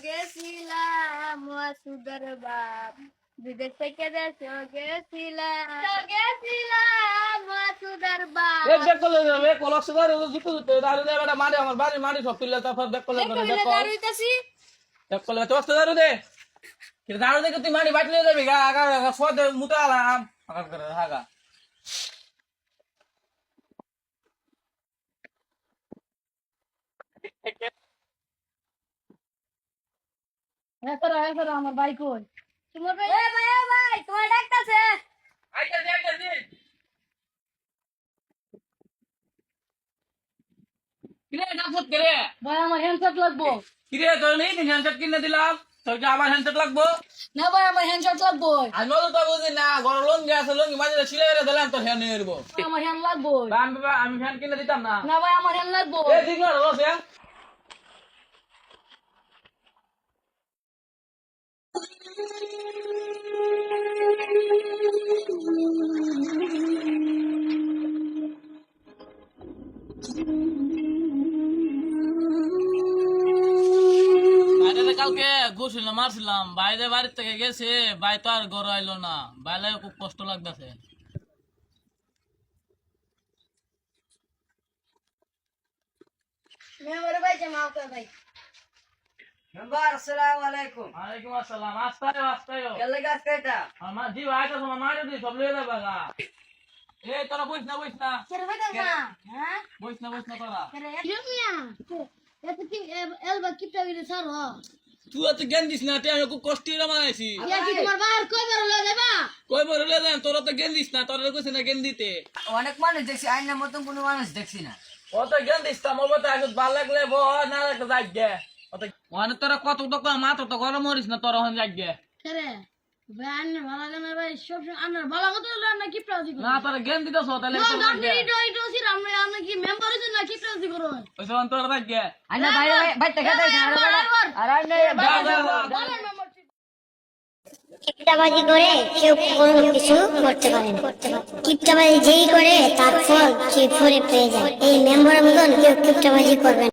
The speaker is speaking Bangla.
গেছিলাম সুন্দর বাপ বিদেশ থেকে দেশে গেছিলাম সুন্দর বাপ এক ব্যাক করলে যাবে কলস করে জুতো জুতো দারু দে বেটা মারি আমার বাড়ি মারি সব তুললে তারপর ব্যাক করলে করে ব্যাক কর ব্যাক করলে তো আসতে দারু দে কি দারু দে তুই মারি বাটলে যাবি গা আগা সদ মুতালাম আগা করে হাগা আমার ভাই কই তোমার ভাই ভাই তোমার ডাকতাছে আইতা দে কিরে ডাকত করে ভাই আমার হ্যান্ডশেক লাগবো কিরে তোর নেই হ্যান্ডশেট কিনে দিলাম তোর কি আবার হ্যান্ডশেট লাগবো না ভাই আমার হ্যান্ডশেক লাগবো আমি তো বুঝি না ঘর লঙ্গি আছে লঙ্গি মাঝে সিলে করে দিলাম তোর হ্যান্ড নিয়ে নেবো আমার হ্যান্ড লাগবো আমি ফ্যান কিনে দিতাম না না ভাই আমার হ্যান্ড লাগবো এ ঠিক না রস হ্যাঁ কালকে গোসল মারছিলাম বাইরে বাড়ির থেকে গেছে বাই তো আর ঘর আইলো না বাইরে খুব কষ্ট লাগতেছে মেম্বার ভাই জামাও কে ভাই মেম্বার আসসালামু আলাইকুম ওয়ালাইকুম আসসালাম আস্তায় কেলে গাছ কেটা আমার জি ভাই তো তোমার মারে দি সব লয়ে যাবে গা এ তোরা বইস না কেরে ভাই না হ্যাঁ বইস না তোরা কেরে মিয়া এত কি এলবা কিপটা গিয়ে ছাড়ো তুই তো জ্ঞান দিস না আমি খুব কষ্টে রামাইছি ইয়া কি তোমার বার কই বার লয়ে যাবা কই বড় লয়ে যান তোরা তো জ্ঞান দিস না তোরা কইছ না জ্ঞান দিতে অনেক মানুষ দেখছি আইনের মতন কোনো মানুষ দেখছি না ও তো জ্ঞান দিস না মোর তো আগে ভালো লাগলে ব না লাগলে যাই গে ওখানে তোরা কত তো মাত্র তো গরম মরিস না তোরা হন যাই গে কেরে ভাই আন্নে ভালো লাগে না ভাই সব আন্নার ভালো মতো না কিপটা দি না তোরা জ্ঞান দিতেছ তাহলে না আপনি ইটো সির আমরা কি মেম্বার হইছেন না কিপটা দি করো ওই সময় তোরা যাই গে আইনা বাইরে বাইরে থেকে দেয় না আর আইনে কিপটাবাজি করে কেউ কোনো কিছু করতে পারে না। কিপটাবাজি যেই করে তার ফল সেই ফলে পেয়ে যায়। এই মেম্বার মতন কেউ কিপটাবাজি করবে না।